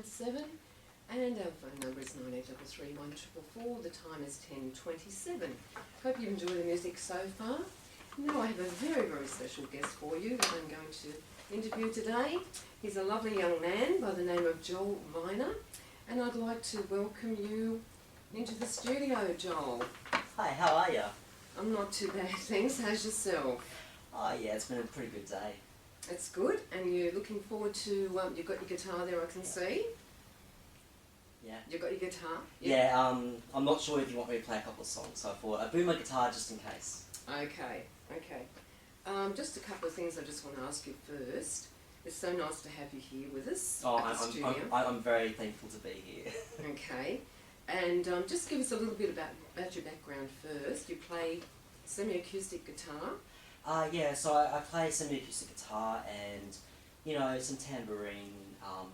777, and our phone number is 9833 1444. The time is 10:27. Hope you enjoy the music so far. Now I have a very, very special guest for you that I'm going to interview today. He's a lovely young man by the name of Joel Vyner, and I'd like to welcome you into the studio, Joel. Hi, how are you? I'm not too bad, thanks. How's yourself? Oh yeah, it's been a pretty good day. It's good, and you're looking forward to, you've got your guitar there, I can see. Yeah. You've got your guitar? Yeah, I'm not sure if you want me to play a couple of songs, so I thought I'd bring my guitar just in case. Okay. Just a couple of things I just want to ask you first. It's so nice to have you here with us at the studio. I'm very thankful to be here. Okay. And just give us a little bit about your background first. You play semi-acoustic guitar. Yeah, so I play semi-acoustic guitar and, you know, some tambourine,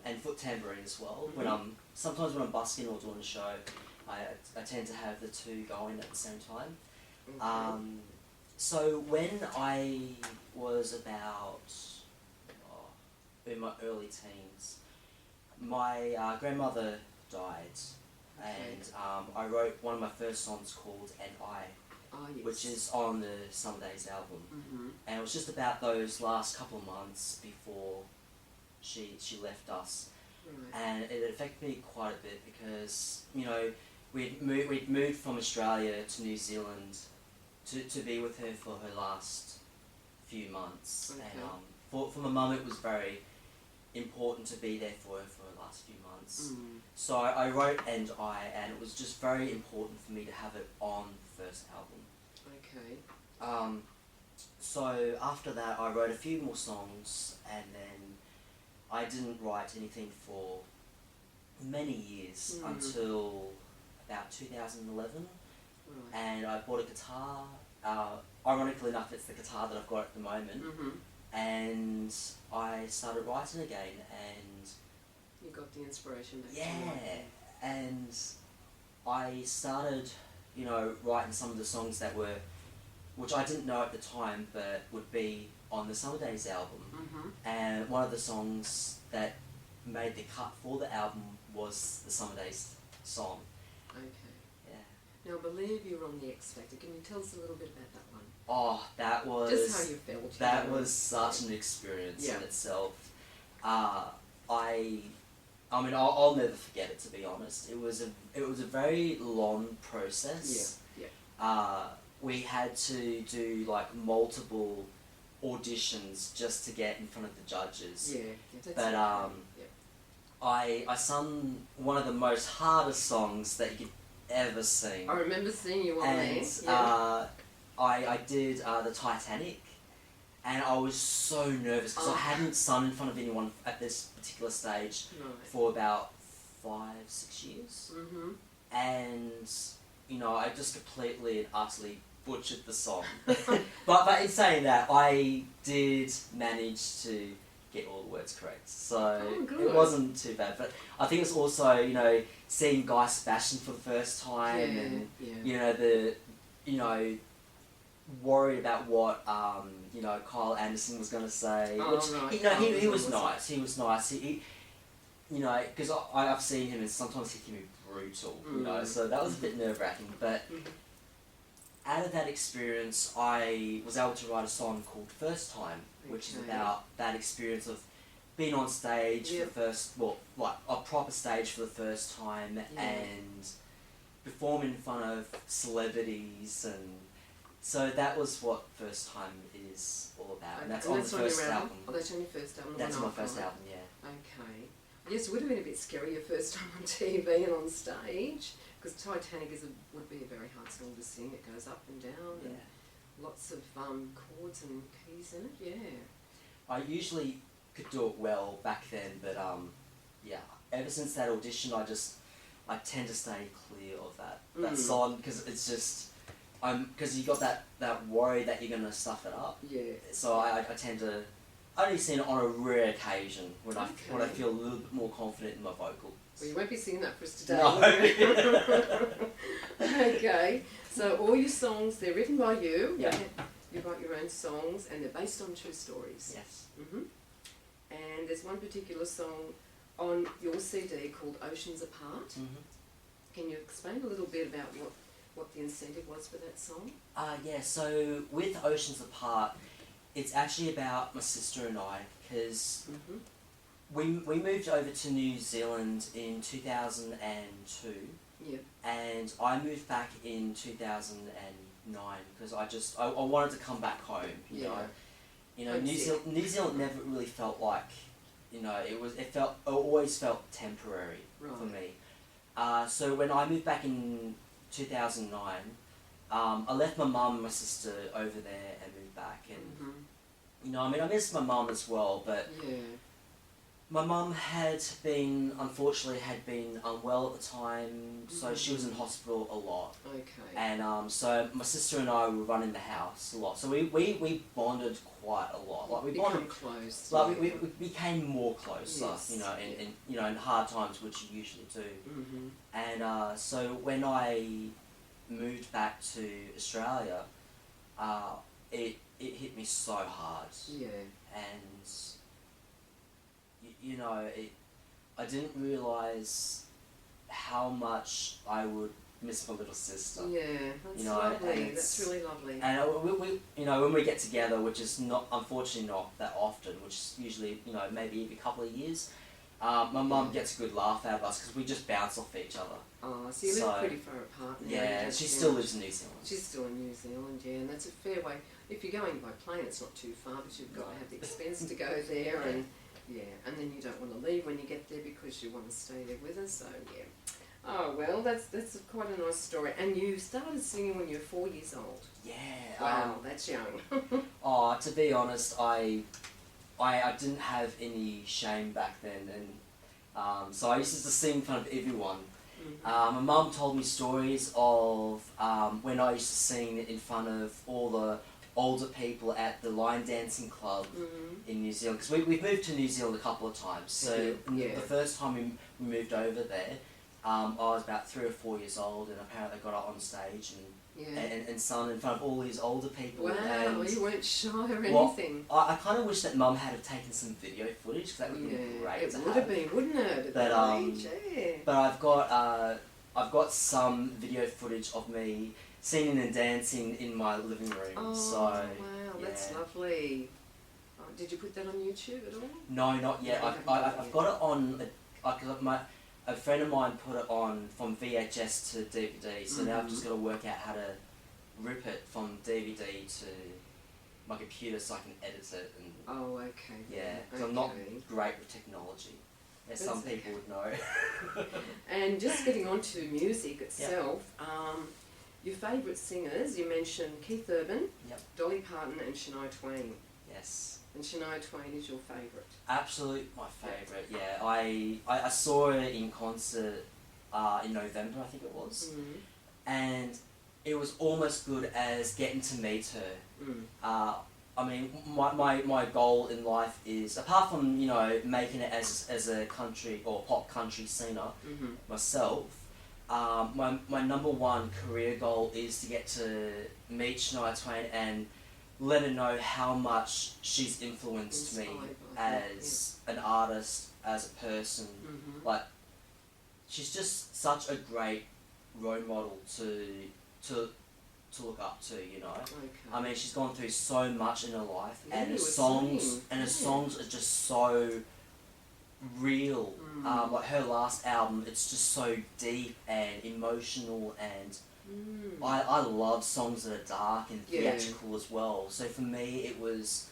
and foot tambourine as well. Mm-hmm. Sometimes when I'm busking or doing a show, I tend to have the two going at the same time. Okay. So when I was about in my early teens, my grandmother died, and I wrote one of my first songs called "And I," Yes. which is on the Summer Days album, and it was just about those last couple of months before she left us, and it affected me quite a bit because, you know, we'd moved from Australia to New Zealand to be with her for her last few months, and for my mum it was very important to be there for her for the last few months. So I wrote "And I," and it was just very important for me to have it on the first album. Okay. So after that I wrote a few more songs, and then I didn't write anything for many years until about 2011, and I bought a guitar. Ironically enough, it's the guitar that I've got at the moment. And I started writing again, and You got the inspiration back. yeah, and I started, you know, writing some of the songs which I didn't know at the time, but would be on the Summer Days album. And one of the songs that made the cut for the album was the Summer Days song. Okay. Yeah. Now, I believe you were on the X Factor. Can you tell us a little bit about that one? Oh, that was... Just how you felt. That was such an experience in itself. I mean, I'll never forget it, to be honest. It was a very long process. Yeah. We had to do like multiple auditions just to get in front of the judges. Yeah. But I sung one of the most hardest songs that you could ever sing. I remember seeing you on and, there. I did the Titanic, and I was so nervous because I hadn't sung in front of anyone at this particular stage for about 5-6 years. And, you know, I just completely and utterly butchered the song. but in saying that, I did manage to get all the words correct, so it wasn't too bad. But I think it's also, you know, seeing Guy Sebastian for the first time, and you know, worried about what you know, Kyle Anderson was going to say. Which, you know, he was nice. He was nice. He you know, because I've seen him and sometimes he can be brutal. You know, so that was a bit nerve-wracking. But out of that experience, I was able to write a song called "First Time," which is about that experience of being on stage for the first, like a proper stage for the first time, and performing in front of celebrities, and so that was what "First Time" is all about, and that's on the first album. Oh, that's on your first album. That's on my first album, yeah. Okay. Yes, it would have been a bit scary your first time on TV and on stage, because Titanic would be a very hard song to sing. It goes up and down, and lots of chords and keys in it. Yeah. I usually could do it well back then, but ever since that audition, I tend to stay clear of that song, because it's just because you got that worry that you're gonna stuff it up. Yeah. So I tend to only sing it on a rare occasion when I feel a little bit more confident in my vocal. Well, you won't be singing that for us today. No. Okay. So all your songs, they're written by you. Yeah. You write your own songs, and they're based on true stories. Yes. And there's one particular song, on your CD called Oceans Apart. Mm-hmm. Can you explain a little bit about what the incentive was for that song? Yeah, so with Oceans Apart, it's actually about my sister and I, because we moved over to New Zealand in 2002, Yeah. and I moved back in 2009 because I wanted to come back home. You know, New Zealand never really felt like, you know, it always felt temporary for me. So when I moved back in 2009, I left my mum and my sister over there and moved back, and you know, I mean, I miss my mum as well, but my mum unfortunately had been unwell at the time, so she was in hospital a lot. Okay. And so my sister and I were running the house a lot, so we bonded quite a lot. Like we bonded close. Like we became more closer, Yes. you know, in hard times, which you usually do. And so when I moved back to Australia, it hit me so hard. Yeah. And you know, I didn't realise how much I would miss my little sister. Yeah, that's you know, lovely. That's really lovely. And we you know, when we get together, which is unfortunately not that often, which is usually, you know, maybe every couple of years, my mum gets a good laugh out of us because we just bounce off each other. Oh, so you live pretty far apart now. Yeah, she still lives in New Zealand. She's still in New Zealand, yeah, and that's a fair way. If you're going by plane, it's not too far, but you've got to have the expense to go there, and and then you don't want to leave when you get there because you want to stay there with us. So yeah. Oh well, that's quite a nice story. And you started singing when you were 4 years old. Yeah. Wow, that's young. To be honest, I didn't have any shame back then, and so I used to sing in front of everyone. My mum told me stories of when I used to sing in front of all the older people at the line dancing club in New Zealand, because we've moved to New Zealand a couple of times. So the first time we moved over there, I was about 3 or 4 years old, and apparently I got up on stage and sung in front of all these older people. Wow, and you weren't shy or anything. I kind of wish that Mum had taken some video footage, because that would have been great. It would have been, wouldn't it? But I've got some video footage of me singing and dancing in my living room. Oh, so, wow, that's lovely. Oh, did you put that on YouTube at all? No, not yet. I've got it on. A friend of mine put it on from VHS to DVD, so now I've just got to work out how to rip it from DVD to my computer so I can edit it. And oh, okay. Yeah, because I'm not great with technology, as some people would know. And just getting on to music itself, your favourite singers, you mentioned Keith Urban, Dolly Parton and Shania Twain. Yes. And Shania Twain is your favourite? Absolute my favourite, yeah. I saw her in concert in November, I think it was. And it was almost good as getting to meet her. I mean, my goal in life is, apart from, you know, making it as a country or pop country singer myself, my number one career goal is to get to meet Shania Twain and let her know how much she's influenced me as an artist, as a person. Like, she's just such a great role model to look up to, you know. I mean, she's gone through so much in her life, and her songs are just so real. Like her last album, it's just so deep and emotional, and I love songs that are dark and theatrical as well. So for me, it was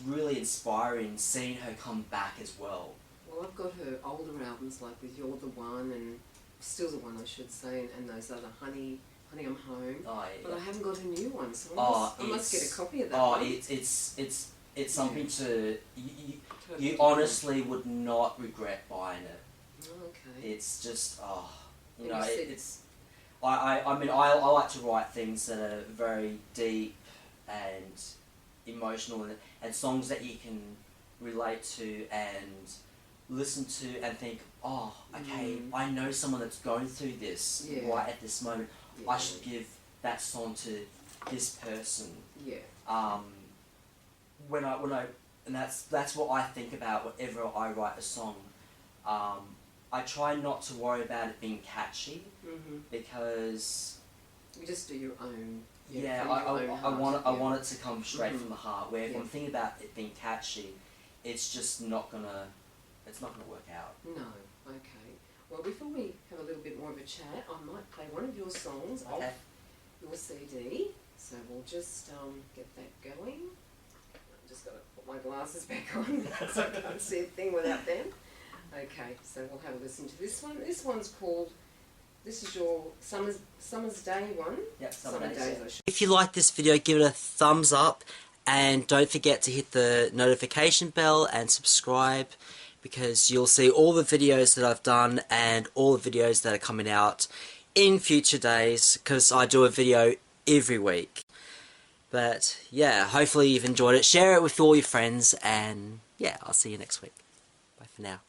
really inspiring seeing her come back as well. Well, I've got her older albums, like with You're the One and Still the One, I should say, and those other Honey, I'm Home. Oh, yeah. But I haven't got her new one, so I must get a copy of that one. It's something to you honestly would not regret buying it. Okay. It's just you know, it's. I mean, I like to write things that are very deep and emotional, and songs that you can relate to and listen to and think, oh, okay, I know someone that's going through this right at this moment. I should give that song to this person. Yeah. When I And that's what I think about whenever I write a song. I try not to worry about it being catchy, because you just do your own. I want it to come straight from the heart. Where if I'm thinking about it being catchy, it's just not gonna work out. No. Okay. Well, before we have a little bit more of a chat, I might play one of your songs off your CD. So we'll just get that going. I've just got to put my glasses back on because I can't see a thing without them. Okay, so we'll have a listen to this one. This one's called, this is your Summer's Day one. Yep, Summer Days. If you like this video, give it a thumbs up, and don't forget to hit the notification bell and subscribe, because you'll see all the videos that I've done and all the videos that are coming out in future days, because I do a video every week. But yeah, hopefully you've enjoyed it. Share it with all your friends, and yeah, I'll see you next week. Bye for now.